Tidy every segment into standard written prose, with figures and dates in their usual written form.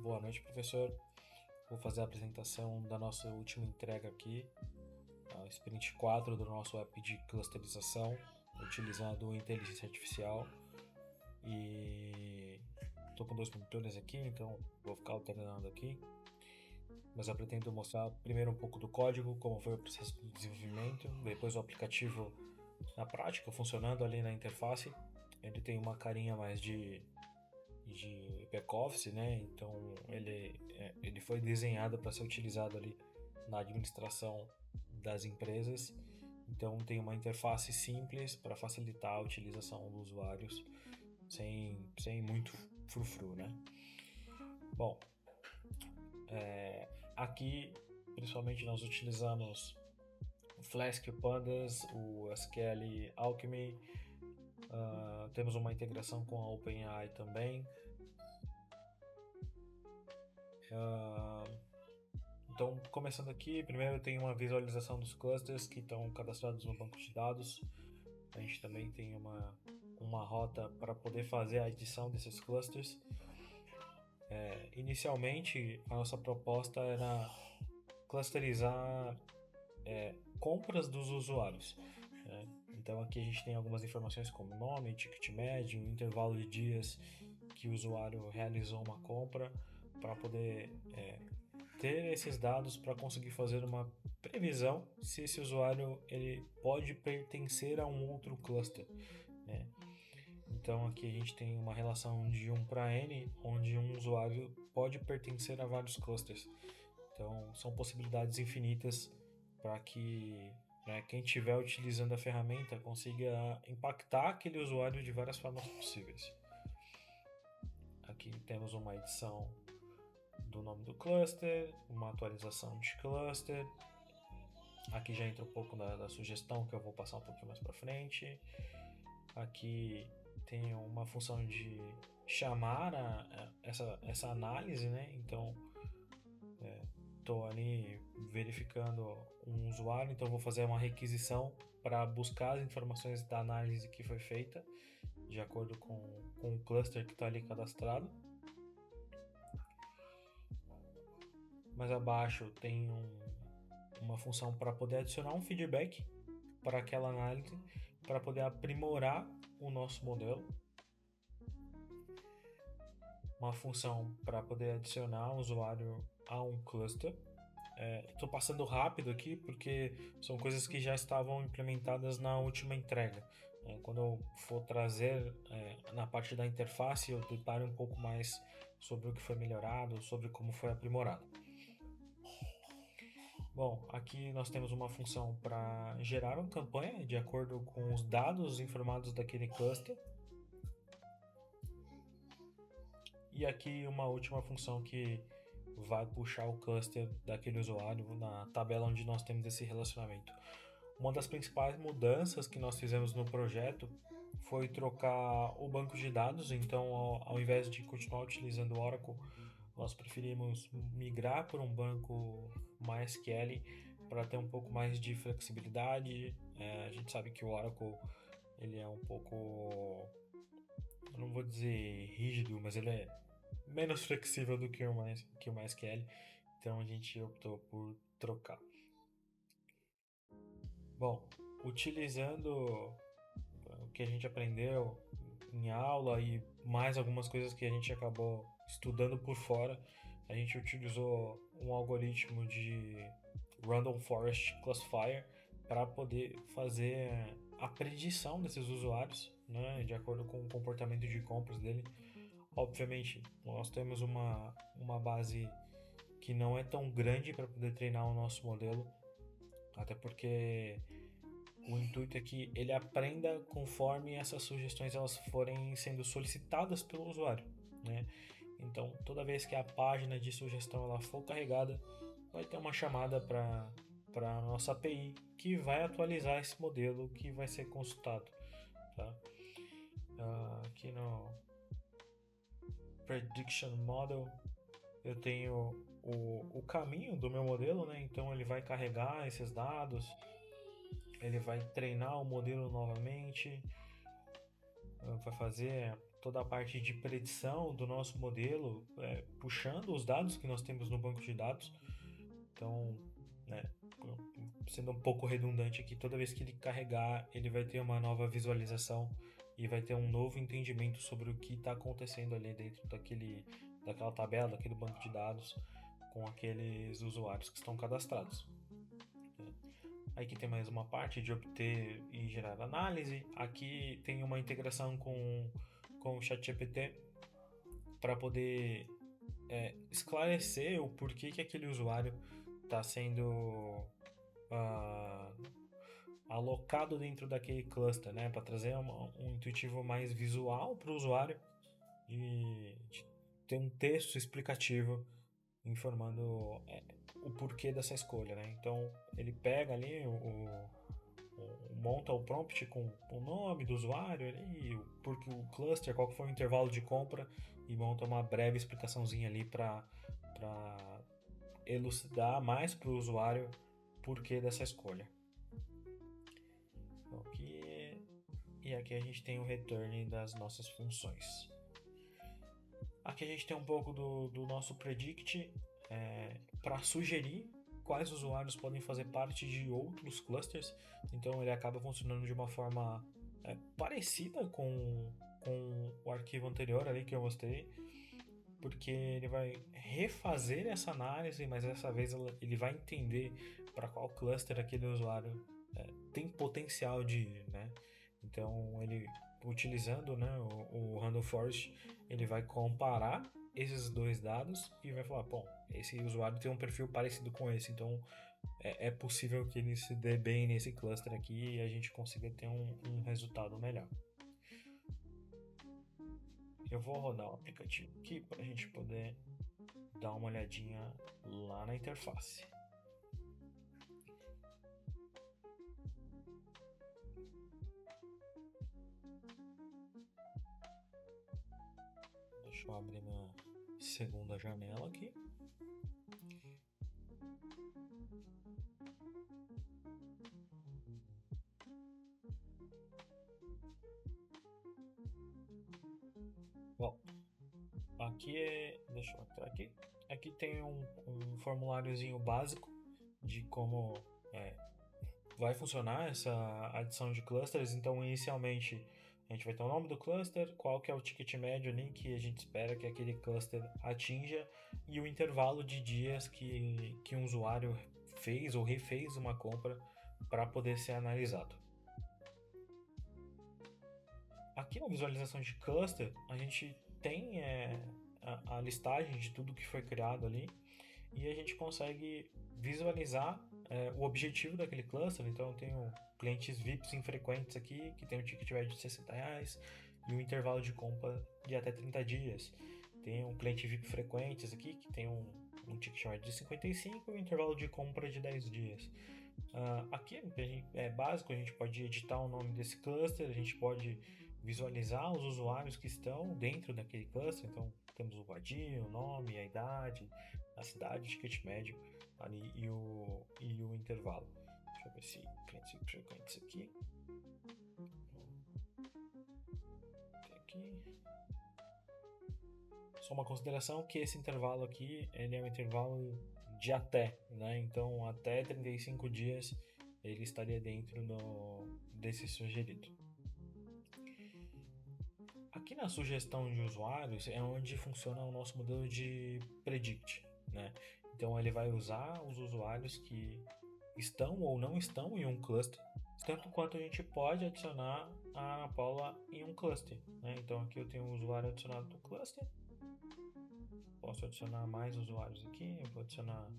Boa noite, professor. Vou fazer a apresentação da nossa última entrega aqui, a Sprint 4 do nosso app de clusterização, utilizando inteligência artificial. E estou com 2 monitores aqui, então vou ficar alternando aqui. Mas eu pretendo mostrar primeiro um pouco do código, como foi o processo de desenvolvimento, depois o aplicativo na prática, funcionando ali na interface. Ele tem uma carinha mais de back-office, né? Então ele foi desenhado para ser utilizado ali na administração das empresas. Então tem uma interface simples para facilitar a utilização dos usuários sem muito frufru, né? Bom, aqui principalmente nós utilizamos o Flask, o Pandas, o SQL Alchemy. Temos uma integração com a OpenAI também. Então, começando aqui, primeiro tem uma visualização dos clusters que estão cadastrados no banco de dados. A gente também tem uma rota para poder fazer a edição desses clusters. Inicialmente, a nossa proposta era clusterizar compras dos usuários. Então aqui a gente tem algumas informações como nome, ticket médio, intervalo de dias que o usuário realizou uma compra, para poder ter esses dados para conseguir fazer uma previsão se esse usuário ele pode pertencer a um outro cluster, né? Então aqui a gente tem uma relação de 1 para n, onde um usuário pode pertencer a vários clusters. Então são possibilidades infinitas para que quem estiver utilizando a ferramenta consiga impactar aquele usuário de várias formas possíveis. Aqui temos uma edição do nome do cluster, uma atualização de cluster. Aqui já entra um pouco da sugestão que eu vou passar um pouquinho mais para frente. Aqui tem uma função de chamar essa análise, né? Então estou ali verificando um usuário, então vou fazer uma requisição para buscar as informações da análise que foi feita de acordo com o cluster que está ali cadastrado. Mais abaixo tem uma função para poder adicionar um feedback para aquela análise, para poder aprimorar o nosso modelo. Uma função para poder adicionar um usuário a um cluster. Estou passando rápido aqui porque são coisas que já estavam implementadas na última entrega. Quando eu for trazer na parte da interface, eu detalho um pouco mais sobre o que foi melhorado, sobre como foi aprimorado. Bom, aqui nós temos uma função para gerar uma campanha de acordo com os dados informados daquele cluster. E aqui uma última função que vai puxar o cluster daquele usuário na tabela onde nós temos esse relacionamento. Uma das principais mudanças que nós fizemos no projeto foi trocar o banco de dados. Então, ao invés de continuar utilizando o Oracle, nós preferimos migrar para um banco MySQL para ter um pouco mais de flexibilidade. A gente sabe que o Oracle ele é um pouco, eu não vou dizer rígido, mas ele é menos flexível do que o MySQL. Então a gente optou por trocar. Bom, utilizando o que a gente aprendeu em aula e mais algumas coisas que a gente acabou estudando por fora, a gente utilizou um algoritmo de Random Forest Classifier para poder fazer a predição desses usuários, né, de acordo com o comportamento de compras dele. Obviamente, nós temos uma base que não é tão grande para poder treinar o nosso modelo, até porque o intuito é que ele aprenda conforme essas sugestões elas forem sendo solicitadas pelo usuário, né? Então, toda vez que a página de sugestão ela for carregada, vai ter uma chamada para a nossa API que vai atualizar esse modelo que vai ser consultado, tá? Aqui no Prediction Model eu tenho o caminho do meu modelo, né? Então ele vai carregar esses dados, ele vai treinar o modelo novamente, vai fazer toda a parte de predição do nosso modelo, puxando os dados que nós temos no banco de dados. Então, né, sendo um pouco redundante aqui, toda vez que ele carregar, ele vai ter uma nova visualização e vai ter um novo entendimento sobre o que está acontecendo ali dentro daquela tabela, daquele banco de dados com aqueles usuários que estão cadastrados. Aí aqui tem mais uma parte de obter e gerar análise. Aqui tem uma integração com o ChatGPT para poder esclarecer o porquê que aquele usuário está sendo alocado dentro daquele cluster, né? Para trazer um intuitivo mais visual para o usuário e ter um texto explicativo informando o porquê dessa escolha, né? Então ele pega ali monta o prompt com o nome do usuário ali, porque o cluster, qual que foi o intervalo de compra e monta uma breve explicaçãozinha ali para elucidar mais para o usuário o porquê dessa escolha. Então, e aqui a gente tem o return das nossas funções. Aqui a gente tem um pouco do nosso predict para sugerir quais usuários podem fazer parte de outros clusters. Então ele acaba funcionando de uma forma parecida com o arquivo anterior ali que eu mostrei, porque ele vai refazer essa análise, mas dessa vez ele vai entender para qual cluster aquele usuário tem potencial de ir, né? Então ele, utilizando, né, o Random Forest, ele vai comparar esses dois dados e vai falar, bom, esse usuário tem um perfil parecido com esse, então é possível que ele se dê bem nesse cluster aqui e a gente consiga ter um resultado melhor. Eu vou rodar o aplicativo aqui para a gente poder dar uma olhadinha lá na interface. Deixa eu abrir minha segunda janela aqui. Bom, deixa eu entrar aqui. Aqui tem um formuláriozinho básico de como vai funcionar essa adição de clusters. Então, inicialmente, a gente vai ter o nome do cluster, qual que é o ticket médio ali que a gente espera que aquele cluster atinja e o intervalo de dias que um usuário fez ou refez uma compra para poder ser analisado. Aqui na visualização de cluster, a gente tem a listagem de tudo que foi criado ali e a gente consegue visualizar o objetivo daquele cluster. Então eu tenho clientes VIPs infrequentes aqui, que tem um ticket médio de R$60 e um intervalo de compra de até 30 dias. Tem um cliente VIP frequentes aqui, que tem um ticket médio de 55 e um intervalo de compra de 10 dias. Aqui é básico, a gente pode editar o nome desse cluster, a gente pode visualizar os usuários que estão dentro daquele cluster. Então temos o vadio, o nome, a idade, a cidade, o ticket médio ali e o intervalo. Deixa eu ver se clientes frequentes aqui. Tem aqui. Só uma consideração que esse intervalo aqui ele é um intervalo de até, né? Então até 35 dias ele estaria dentro desse sugerido. Aqui na sugestão de usuários é onde funciona o nosso modelo de predict, né? Então ele vai usar os usuários que estão ou não estão em um cluster, tanto quanto a gente pode adicionar a Ana Paula em um cluster, né? Então aqui eu tenho um usuário adicionado no cluster, posso adicionar mais usuários aqui, eu vou adicionar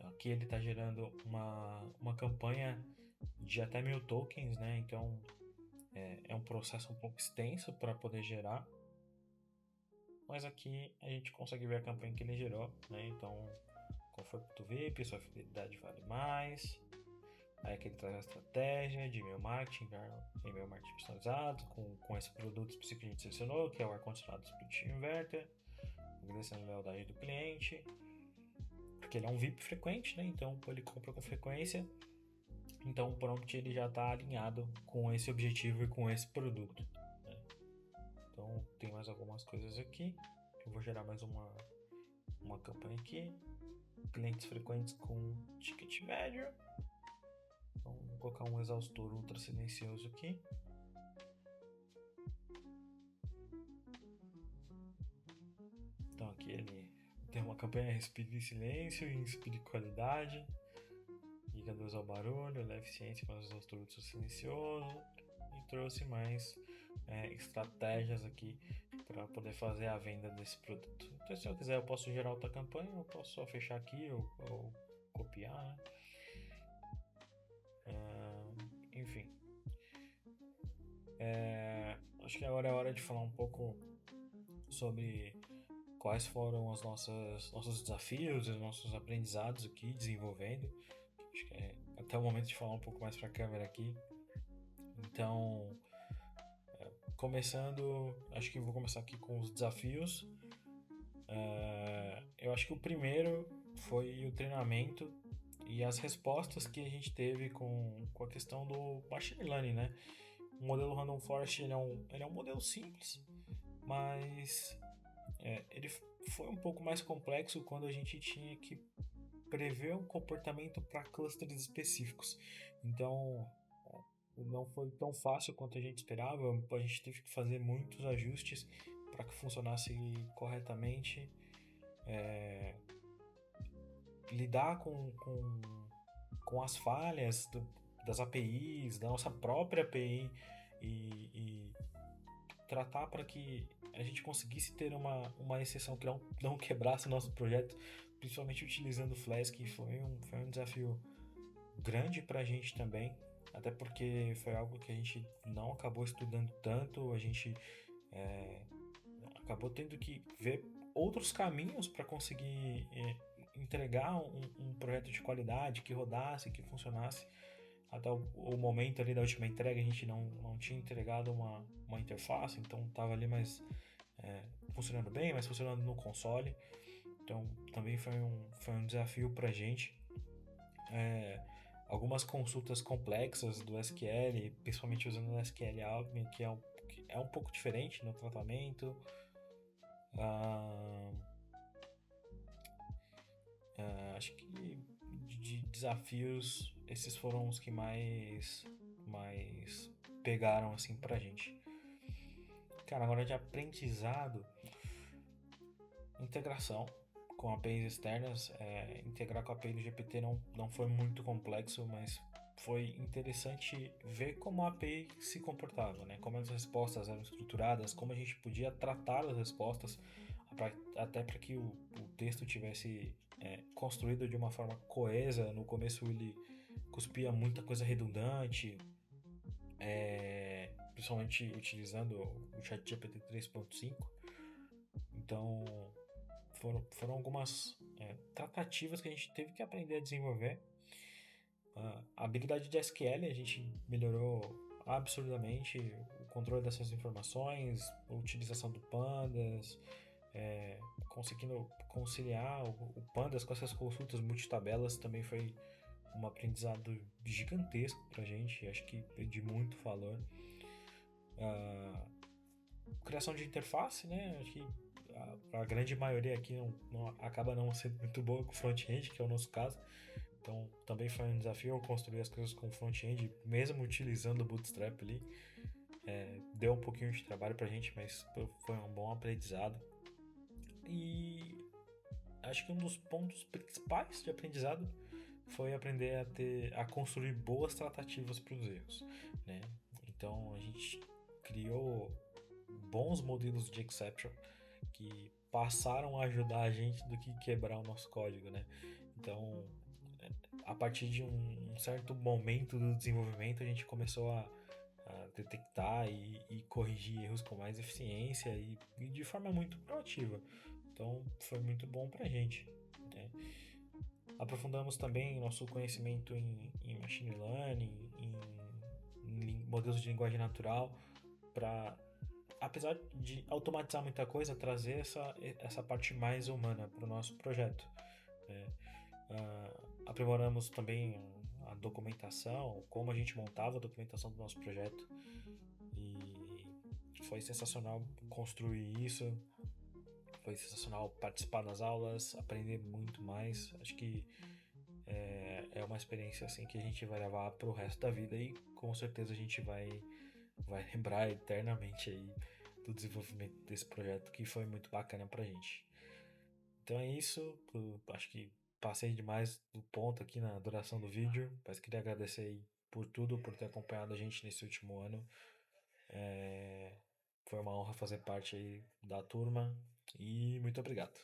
aqui ele está gerando uma campanha de até 1000 tokens, né? Então é um processo um pouco extenso para poder gerar, mas aqui a gente consegue ver a campanha que ele gerou, né? Então, conforto VIP, sua fidelidade vale mais. Aí aqui ele traz a estratégia de e-mail marketing personalizado com esse produto específico que a gente selecionou, que é o ar-condicionado Split Inverter, agradecendo a lealdade do cliente. porque ele é um VIP frequente, né? Então ele compra com frequência. Então o prompt ele já está alinhado com esse objetivo e com esse produto, né? Então tem mais algumas coisas aqui. Eu vou gerar mais uma campanha aqui. Clientes frequentes com ticket médio. Então vou colocar um exaustor ultra silencioso aqui. Então aqui ele tem uma campanha respire em silêncio, inspire qualidade, reduz ao barulho, leva eficiência para os exaustor ultra silencioso, e trouxe mais estratégias aqui para poder fazer a venda desse produto. Então se eu quiser eu posso gerar outra campanha, eu posso só fechar aqui ou copiar, né? Enfim, acho que agora é hora de falar um pouco sobre quais foram os nossos desafios e os nossos aprendizados aqui desenvolvendo. Acho que é até o momento de falar um pouco mais para a câmera aqui. Então, começando, acho que vou começar aqui com os desafios. Eu acho que o primeiro foi o treinamento e as respostas que a gente teve com a questão do machine learning, né? O modelo Random Forest ele é um modelo simples, mas ele foi um pouco mais complexo quando a gente tinha que prever um comportamento para clusters específicos. Então, não foi tão fácil quanto a gente esperava. A gente teve que fazer muitos ajustes para que funcionasse corretamente. Lidar com as falhas das APIs, da nossa própria API e tratar para que a gente conseguisse ter uma exceção que não quebrasse o nosso projeto, principalmente utilizando o Flask, que foi um desafio grande para a gente também, até porque foi algo que a gente não acabou estudando tanto, a gente acabou tendo que ver outros caminhos para conseguir entregar um projeto de qualidade, que rodasse, que funcionasse. Até o momento ali da última entrega a gente não tinha entregado uma interface, então estava ali mais funcionando bem, mas funcionando no console. Então também foi um desafio para a gente. Algumas consultas complexas do SQL, principalmente usando o SQL Alchemy, que é um pouco diferente no tratamento. Acho que de desafios, esses foram os que mais pegaram assim pra gente. Cara, agora de aprendizado, integração com APIs externas, integrar com a API do GPT não foi muito complexo, mas foi interessante ver como a API se comportava, né? Como as respostas eram estruturadas, como a gente podia tratar as respostas, até para que o texto tivesse construído de uma forma coesa. No começo ele cuspia muita coisa redundante, principalmente utilizando o ChatGPT 3.5. Então foram algumas tratativas que a gente teve que aprender a desenvolver. A habilidade de SQL a gente melhorou absurdamente, o controle dessas informações, a utilização do Pandas, conseguindo conciliar o Pandas com essas consultas multitabelas também foi um aprendizado gigantesco pra gente, acho que de muito valor. Criação de interface, né? Acho que a grande maioria aqui acaba não sendo muito boa com front-end, que é o nosso caso. Então também foi um desafio construir as coisas com front-end, mesmo utilizando o Bootstrap ali. Deu um pouquinho de trabalho pra gente, mas foi um bom aprendizado. E acho que um dos pontos principais de aprendizado foi aprender a construir boas tratativas para os erros, né? Então a gente criou bons modelos de exception que passaram a ajudar a gente do que quebrar o nosso código, né? Então, a partir de um certo momento do desenvolvimento, a gente começou a detectar e corrigir erros com mais eficiência e de forma muito proativa. Então, foi muito bom pra gente, né? Aprofundamos também nosso conhecimento em machine learning, em modelos de linguagem natural, para, apesar de automatizar muita coisa, trazer essa parte mais humana para o nosso projeto, né? Aprimoramos também a documentação, como a gente montava a documentação do nosso projeto. E foi sensacional construir isso. Foi sensacional participar das aulas, aprender muito mais. Acho que é uma experiência assim que a gente vai levar pro resto da vida e com certeza a gente vai lembrar eternamente aí do desenvolvimento desse projeto que foi muito bacana pra gente. Então é isso, acho que passei demais do ponto aqui na duração do vídeo, mas queria agradecer aí por tudo, por ter acompanhado a gente nesse último ano. Foi uma honra fazer parte aí da turma e muito obrigado.